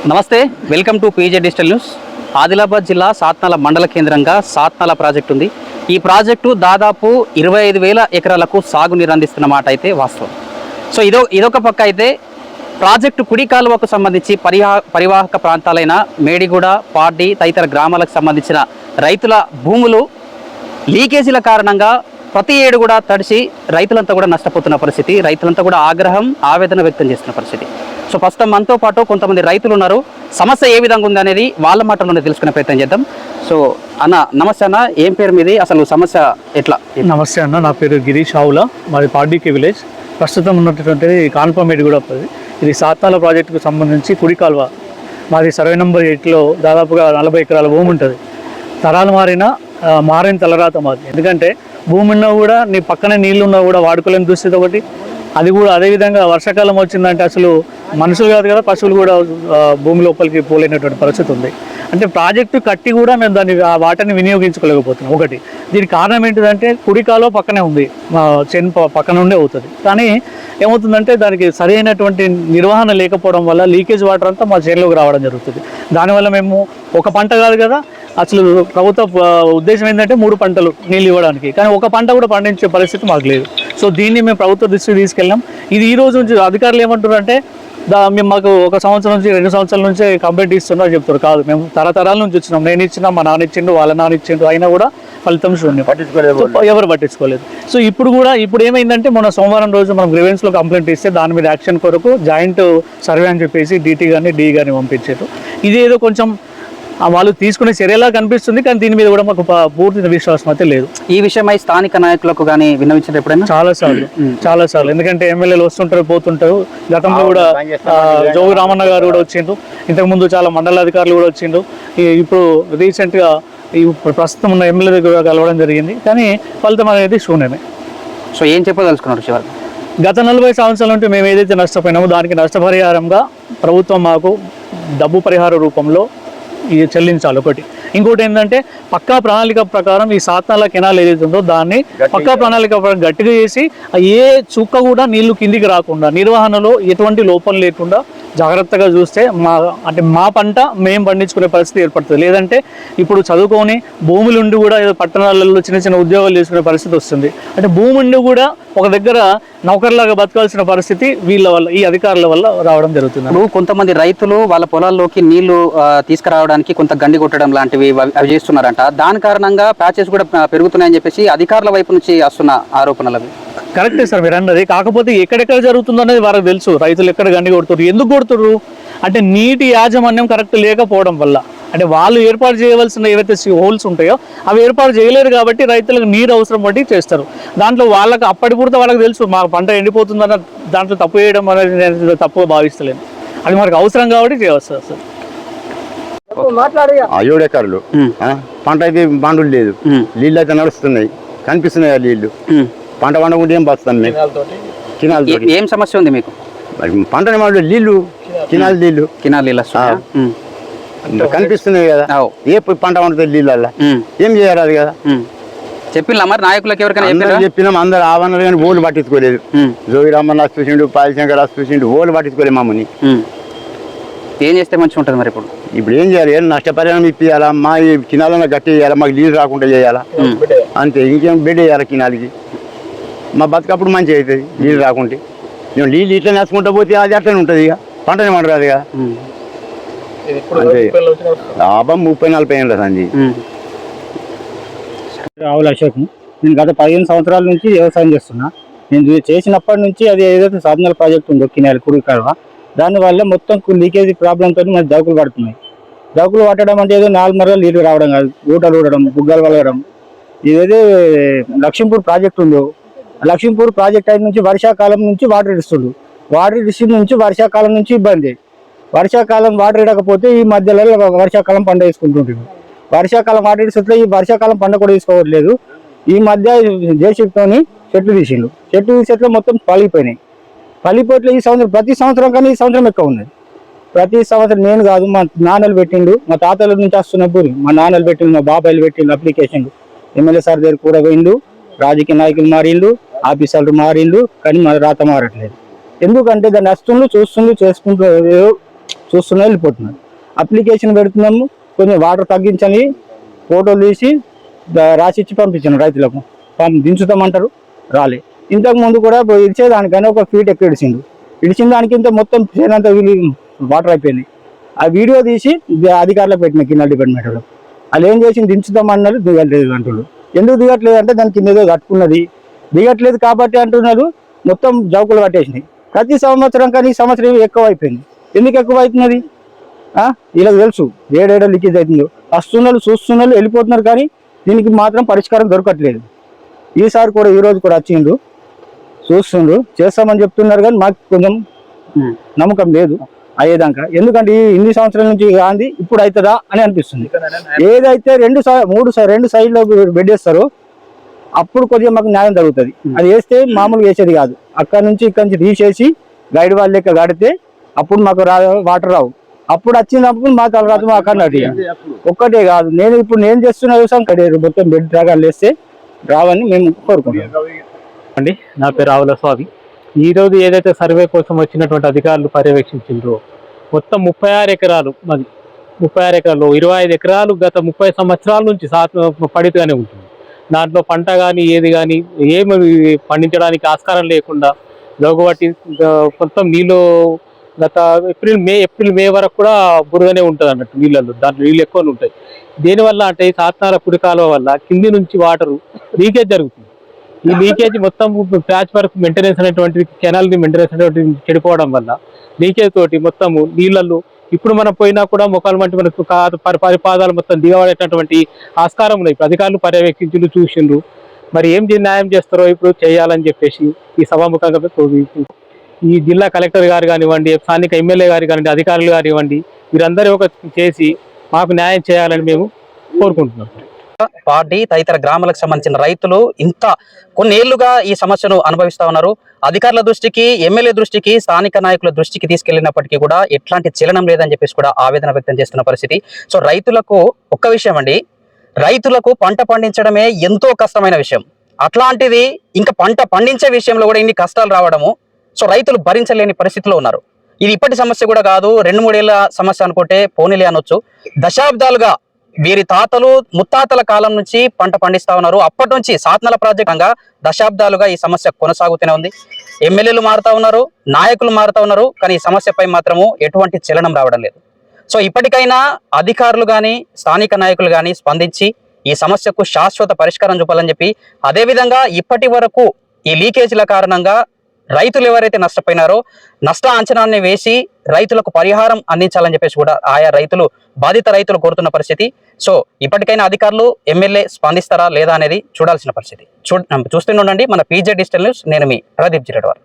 నమస్తే, welcome to PJ digital news. Adilabad జిల్లా సాత్నాల మండల కేంద్రంగా సాత్నాల ప్రాజెక్టు ఉంది. ఈ ప్రాజెక్టు దాదాపు 25,000 ఎకరాలకు సాగునీరు అందిస్తున్న మాట అయితే వాస్తవం. సో ఇదొక పక్క అయితే ప్రాజెక్టు కుడి కాలువకు సంబంధించి పరివాహక ప్రాంతాలైన మేడిగూడ, పార్డి తదితర గ్రామాలకు సంబంధించిన రైతుల భూములు లీకేజీల కారణంగా ప్రతి ఏడు కూడా తడిసి రైతులంతా కూడా నష్టపోతున్న పరిస్థితి, రైతులంతా కూడా ఆవేదన వ్యక్తం చేస్తున్న పరిస్థితి. సో ప్రస్తుతం మనతో పాటు కొంతమంది రైతులు ఉన్నారు. సమస్య ఏ విధంగా ఉంది అనేది వాళ్ళ మాటలోనే తెలుసుకునే ప్రయత్నం చేద్దాం. సో అన్న నమస్తే అన్న, ఏం పేరు మీది, అసలు సమస్య ఎట్లా? నమస్తే అన్న, నా పేరు గిరీష్ ఆవుల, మాది పార్డీకి విలేజ్. ప్రస్తుతం ఉన్నటువంటిది కాన్పమేడి కూడా. ఇది సాత్నాల ప్రాజెక్టుకు సంబంధించి కుడి కాలువ. మాది సర్వే నెంబర్ 8లో దాదాపుగా 40 ఎకరాల భూమి ఉంటుంది. తరాలు మారిన తలరాత మాది. ఎందుకంటే భూమి ఉన్నా కూడా నీ పక్కనే నీళ్ళు ఉన్నా కూడా వాడుకోలేని దుస్థితి ఒకటి. అది కూడా అదేవిధంగా వర్షాకాలం వచ్చిందంటే అసలు మనుషులు కాదు కదా, పశువులు కూడా భూమి లోపలికి పోలేనటువంటి పరిస్థితి ఉంది. అంటే ప్రాజెక్టు కట్టి కూడా మేము ఆ వాటర్ని వినియోగించుకోలేకపోతున్నాం. ఒకటి దీనికి కారణం ఏంటిదంటే కుడి కాలువ పక్కనే ఉంది, మా చేను పక్కన ఉండే అవుతుంది. కానీ ఏమవుతుందంటే దానికి సరైనటువంటి నిర్వహణ లేకపోవడం వల్ల లీకేజ్ వాటర్ అంతా మా చేనులోకి రావడం జరుగుతుంది. దానివల్ల మేము ఒక పంట కాదు కదా, అసలు ప్రభుత్వ ఉద్దేశం ఏంటంటే 3 పంటలు నీళ్ళు ఇవ్వడానికి, కానీ ఒక పంట కూడా పండించే పరిస్థితి మాకు లేదు. సో దీన్ని మేము ప్రభుత్వ దృష్టికి తీసుకెళ్ళాం. ఇది ఈ రోజు నుంచి అధికారులు ఏమంటారు అంటే మేము మాకు 1 సంవత్సరం నుంచి 2 సంవత్సరాల నుంచే కంప్లైంట్ ఇస్తున్నారు చెప్తారు. కాదు, మేము తరతరాల నుంచి వచ్చినాం. నేను ఇచ్చినా, మా నాన్న ఇచ్చిండు, వాళ్ళ నాన్న ఇచ్చిండు, అయినా కూడా ఫలితం శూన్యం, ఎవరు పట్టించుకోలేదు. సో ఇప్పుడు ఏమైందంటే మొన్న సోమవారం రోజు మనం గ్రీవెన్స్లో కంప్లైంట్ ఇస్తే దాని మీద యాక్షన్ కొరకు జాయింట్ సర్వే అని చెప్పేసి DT గారిని DE గారిని పంపించారు. ఇదేదో కొంచెం వాళ్ళు తీసుకునే చర్యలా కనిపిస్తుంది, కానీ దీని మీద కూడా మాకు పూర్తి విశ్వాసం అయితే లేదు. ఈ విషయమై స్థానిక నాయకులకు కానీ విన్నవించారు ఎప్పుడైనా? చాలా సార్లు. ఎందుకంటే ఎమ్మెల్యేలు వస్తుంటారు, పోతుంటారు. గతంలో కూడా జోగి రామన్న గారు కూడా వచ్చిండ్రు, ఇంతకుముందు చాలా మండలాధికారులు కూడా వచ్చిండ్రు. ఇప్పుడు రీసెంట్గా ప్రస్తుతం ఉన్న ఎమ్మెల్యే దగ్గర కలవడం జరిగింది, కానీ ఫలితం అనేది శూన్యమే. సో ఏం చెప్పదలుచుకున్నారు చివరికి? గత 40 సంవత్సరాల నుండి మేము ఏదైతే నష్టపోయినామో దానికి నష్టపరిహారంగా ప్రభుత్వం మాకు డబ్బు పరిహార రూపంలో ఇది చెల్లించాలి. ఒకటి. ఇంకోటి ఏంటంటే పక్కా ప్రణాళిక ప్రకారం ఈ సాత్నాల కెనాల్ ఏదైతే ఉందో దాన్ని పక్కా ప్రణాళిక ప్రకారం గట్టిగా చేసి ఏ చుక్క కూడా నీళ్లు కిందికి రాకుండా, నిర్వహణలో ఎటువంటి లోపం లేకుండా జాగ్రత్తగా చూస్తే మా పంట మేము పండించుకునే పరిస్థితి ఏర్పడుతుంది. లేదంటే ఇప్పుడు చదువుకొని భూములు ఉండి కూడా ఏదో పట్టణాలలో చిన్న చిన్న ఉద్యోగాలు చేసుకునే పరిస్థితి వస్తుంది. అంటే భూమి ఉండి కూడా ఒక దగ్గర నౌకర్లాగా బతకాల్సిన పరిస్థితి వీళ్ళ వల్ల, ఈ అధికారుల వల్ల రావడం జరుగుతుంది. ఇప్పుడు కొంతమంది రైతులు వాళ్ళ పొలాల్లోకి నీళ్లు తీసుకురావడానికి కొంత గండి కొట్టడం లాంటివి అవి చేస్తున్నారంట. దాని కారణంగా ప్యాచెస్ కూడా పెరుగుతున్నాయని చెప్పేసి అధికారుల వైపు నుంచి వస్తున్న ఆరోపణలు అవి కరెక్టే సార్ మీరు అన్నది. కాకపోతే ఎక్కడెక్కడ జరుగుతుందో అనేది వారికి తెలుసు. రైతులు ఎక్కడ గండి కొడుతున్నారు, ఎందుకు కొడుతున్నారు అంటే నీటి యాజమాన్యం కరెక్ట్ లేకపోవడం వల్ల. అంటే వాళ్ళు ఏర్పాటు చేయవలసిన ఏవైతే హోల్స్ ఉంటాయో అవి ఏర్పాటు చేయలేరు కాబట్టి రైతులకు నీరు అవసరం బట్టి చేస్తారు. దాంట్లో వాళ్ళకి అప్పటి పూర్తి వాళ్ళకి తెలుసు మా పంట ఎండిపోతుందన్న దాంట్లో తప్పు చేయడం అనేది నేను తప్పుగా భావిస్తలేను. అది మనకు అవసరం కాబట్టి చేయవలసి సార్. 7 ఎకరాలు పంట అయితే బండులు లేదు, నీళ్ళు అయితే నడుస్తున్నాయి, కనిపిస్తున్నాయి నీళ్లు. పంట పండకుండా ఏం బస్తాను మేము. కినాల్ ఏం సమస్య ఉంది మీకు? పంట నీళ్ళు, కినాల్ నీళ్ళు కనిపిస్తున్నాయి కదా, ఏ పంట పండుతుంది నీళ్ళ ఏం చేయాలి అది కదా. చెప్పినా మరి నాయకులకు ఎవరికైనా చెప్పినాం, అందరు ఆవరణలు కానీ ఓళ్ళు పట్టించుకోలేదు. జోగి రామన్న చూసిండు, పాయశంకర్ చూసిండు, ఓళ్ళు పట్టించుకోలేదు మమ్మల్ని. ఏం చేస్తే మంచిగా ఉంటుంది మరి? ఇప్పుడు ఏం చేయాలి? ఏం నష్టపరిహారం ఇప్పియాలా, మా ఈ కినాలన్నా గట్టి చేయాలా, మాకు నీళ్ళు రాకుండా చేయాలా, అంతే. ఇంకేం బెడ్ వేయాలి కినాలకి, మా బతుకప్పుడు మంచిగా అవుతుంది. నీళ్ళు రాకుంటే మేము నీళ్ళు ఇట్లా నేర్చుకుంటా పోతే అది అట్లనే ఉంటుంది. ఇక పంటనే పండరాదు కదా. అంతే. లాభం 30-40 ఏళ్ళ సంది. రావుల అశోక్. నేను గత 15 సంవత్సరాల నుంచి వ్యవసాయం చేస్తున్నా. నేను చేసినప్పటి నుంచి అది ఏదైతే సాధనాల ప్రాజెక్ట్ ఉందో కినాలి కుడి కాలువ, దానివల్ల మొత్తం లీకేజీ ప్రాబ్లంతో మనకి దౌకులు పడుతున్నాయి. దౌకులు పట్టడం అంటే ఏదో 4 మరలు నీళ్ళు రావడం కాదు, ఊటలు ఊడడం, బుగ్గలు వలగడం. ఇదేదో లక్ష్మీపూర్ ప్రాజెక్ట్ ఉందో, లక్ష్మీపూర్ ప్రాజెక్ట్ అయిన నుంచి వర్షాకాలం నుంచి వాటర్ ఇస్తుండు. వాటర్ ఇచ్చిన నుంచి వర్షాకాలం నుంచి ఇబ్బంది. వర్షాకాలం వాటర్ ఇడకపోతే ఈ మధ్యలో వర్షాకాలం పంట వేసుకుంటుంటుంది. వర్షాకాలం వాటర్ ఇస్తే ఈ వర్షాకాలం పంట కూడా తీసుకోవట్లేదు. ఈ మధ్య జేసీబీతోని చెట్లు తీసిండు. చెట్లు తీసేట్లో మొత్తం పలిగిపోయినాయి. పలిగిపోయిన ఈ సంవత్సరం, ప్రతి సంవత్సరం కానీ ఈ సంవత్సరం ఎక్కువ ఉన్నది. ప్రతి సంవత్సరం నేను కాదు, మా నాన్నలు పెట్టిండు, మా తాతల నుంచి వస్తున్నప్పుడు మా నాన్నలు పెట్టిండు, మా బాబాయిలు పెట్టిండు అప్లికేషన్. ఎమ్మెల్యే సార్ దగ్గర కూడా పోయిండు, రాజకీయ నాయకులు మారిండు, ఆఫీసర్లు మారిండు, కానీ మన రాత మారట్లేదు. ఎందుకంటే దాన్ని వస్తుండ్రు, చూస్తుండ్రు, చేసుకుంటూ చూస్తున్నా వెళ్ళిపోతున్నారు. అప్లికేషన్ పెడుతున్నాము, కొంచెం వాటర్ తగ్గించని ఫోటోలు తీసి రాసిచ్చి పంపించాను రైతులకు. దించుతామంటారు, రాలే. ఇంతకు ముందు కూడా ఇడిచేదానికని ఒక ఫీట్ ఎక్కువ ఇడిచిన దానికి ఇంత మొత్తం చేనంత వాటర్ అయిపోయింది. ఆ వీడియో తీసి అధికారులకు పెట్టిన కింద డిపార్ట్మెంట్ వాళ్ళు. వాళ్ళు ఏం చేసి దించుతామన్నారు, దిగట్లేదు అంటున్నారు. ఎందుకు దిగట్లేదు అంటే దాని కింద ఏదో కట్టుకున్నది, దిగట్లేదు కాబట్టి అంటున్నారు. మొత్తం జౌకులు పట్టేసినాయి. ప్రతి సంవత్సరం కానీ ఈ సంవత్సరం ఎక్కువ అయిపోయింది. ఎందుకు ఎక్కువ అవుతున్నది? వీళ్ళకి తెలుసు ఏడేడో లీకేజ్ అవుతుందో. వస్తున్నారు, చూస్తున్నారు, వెళ్ళిపోతున్నారు, కానీ దీనికి మాత్రం పరిష్కారం దొరకట్లేదు. ఈసారి కూడా ఈ రోజు కూడా వచ్చిండ్రు, చూస్తుండ్రు, చేస్తామని చెప్తున్నారు, కానీ మాకు కొంచెం నమ్మకం లేదు అయ్యేదాకా. ఎందుకంటే ఇన్ని సంవత్సరాల నుంచి గాంధీ ఇప్పుడు అవుతుందా అని అనిపిస్తుంది. ఏదైతే రెండు సైడ్లో బెడ్ వేస్తారో అప్పుడు కొద్దిగా మాకు న్యాయం జరుగుతుంది. అది వేస్తే మామూలుగా వేసేది కాదు. అక్కడ నుంచి ఇక్కడ నుంచి తీసేసి గైడ్ వాళ్ళ లెక్క కడితే అప్పుడు మాకు వాటర్ రావు. అప్పుడు వచ్చినప్పుడు మా తర్వాత మా అక్కడ ఒక్కటే కాదు, నేను చేస్తున్న వ్యవసాయం కడియారు మొత్తం బెడ్ రాగాలు వేస్తే రావని మేము కోరుకుంటాం అండి. నా పేరు రావుల స్వామి. ఈరోజు ఏదైతే సర్వే కోసం వచ్చినటువంటి అధికారులు పర్యవేక్షించారో మొత్తం 36 ఎకరాలు, మాది 36 ఎకరాలు 25 ఎకరాలు గత 30 సంవత్సరాల నుంచి పడితేనే ఉంటుంది. దాంట్లో పంట కానీ ఏది కానీ ఏమి పండించడానికి ఆస్కారం లేకుండా జోగబట్టి మొత్తం నీళ్ళు గత ఏప్రిల్ మే వరకు కూడా బురదనే ఉంటుంది అన్నట్టు నీళ్ళల్లో. దాంట్లో నీళ్ళు ఎక్కువ ఉంటాయి. దేనివల్ల అంటే ఈ సాత్నాల కుడి కాలువ వల్ల కింది నుంచి వాటరు లీకేజ్ జరుగుతుంది. ఈ లీకేజ్ మొత్తం ప్యాచ్ వర్క్ మెయింటెనెన్స్ అనేటువంటి కెనాల్ని మెయింటెనెన్స్ అనేటువంటి చెడిపోవడం వల్ల లీకేజ్ తోటి మొత్తము నీళ్ళల్లో ఇప్పుడు మనం పోయినా కూడా ముఖాలు వంటి మనకు పరిపాదాలు మొత్తం దిగబడేటటువంటి ఆస్కారం ఉన్నాయి. అధికారులు పర్యవేక్షించు చూసిండ్రు. మరి ఏం న్యాయం చేస్తారో ఇప్పుడు చేయాలని చెప్పేసి ఈ సభాముఖంగా ఈ జిల్లా కలెక్టర్ గారు కానివ్వండి, స్థానిక ఎమ్మెల్యే గారు కానివ్వండి, అధికారులు కానివ్వండి, వీరందరూ ఒక చేసి మాకు న్యాయం చేయాలని మేము కోరుకుంటున్నాం. పార్టీ తదితర గ్రామాలకు సంబంధించిన రైతులు ఇంత కొన్ని ఏళ్లుగా ఈ సమస్యను అనుభవిస్తా ఉన్నారు. అధికారుల దృష్టికి, ఎమ్మెల్యే దృష్టికి, స్థానిక నాయకుల దృష్టికి తీసుకెళ్లినప్పటికీ కూడా ఎట్లాంటి చలనం లేదని చెప్పేసి కూడా ఆవేదన వ్యక్తం చేస్తున్న పరిస్థితి. సో రైతులకు ఒక్క విషయం అండి, రైతులకు పంట పండించడమే ఎంతో కష్టమైన విషయం. అట్లాంటిది ఇంకా పంట పండించే విషయంలో కూడా ఇన్ని కష్టాలు రావడము సో రైతులు భరించలేని పరిస్థితిలో ఉన్నారు. ఇది ఇప్పటి సమస్య కూడా కాదు, 2-3 ఏళ్ల సమస్య అనుకుంటే పోనీలే అనొచ్చు. దశాబ్దాలుగా వీరి తాతలు ముత్తాతల కాలం నుంచి పంట పండిస్తా ఉన్నారు. అప్పటి నుంచి సాత్నాల ప్రాజెక్టుగా దశాబ్దాలుగా ఈ సమస్య కొనసాగుతూనే ఉంది. ఎమ్మెల్యేలు మారుతా ఉన్నారు, నాయకులు మారుతా ఉన్నారు, కానీ ఈ సమస్యపై మాత్రము ఎటువంటి చలనం రావడం లేదు. సో ఇప్పటికైనా అధికారులు కానీ స్థానిక నాయకులు కానీ స్పందించి ఈ సమస్యకు శాశ్వత పరిష్కారం చూపాలని చెప్పి, అదేవిధంగా ఇప్పటి వరకు ఈ లీకేజీల కారణంగా రైతులు ఎవరైతే నష్టపోయినారో నష్ట అంచనాన్ని వేసి రైతులకు పరిహారం అందించాలని చెప్పేసి కూడా ఆయా రైతులు, బాధిత రైతులు కోరుతున్న పరిస్థితి. సో ఇప్పటికైనా అధికారులు, ఎమ్మెల్యే స్పందిస్తారా లేదా అనేది చూడాల్సిన పరిస్థితి. చూస్తూనే ఉండండి మన PJ డిజిటల్ న్యూస్. నేను మీ ప్రదీప్ జిరెడ్వార్.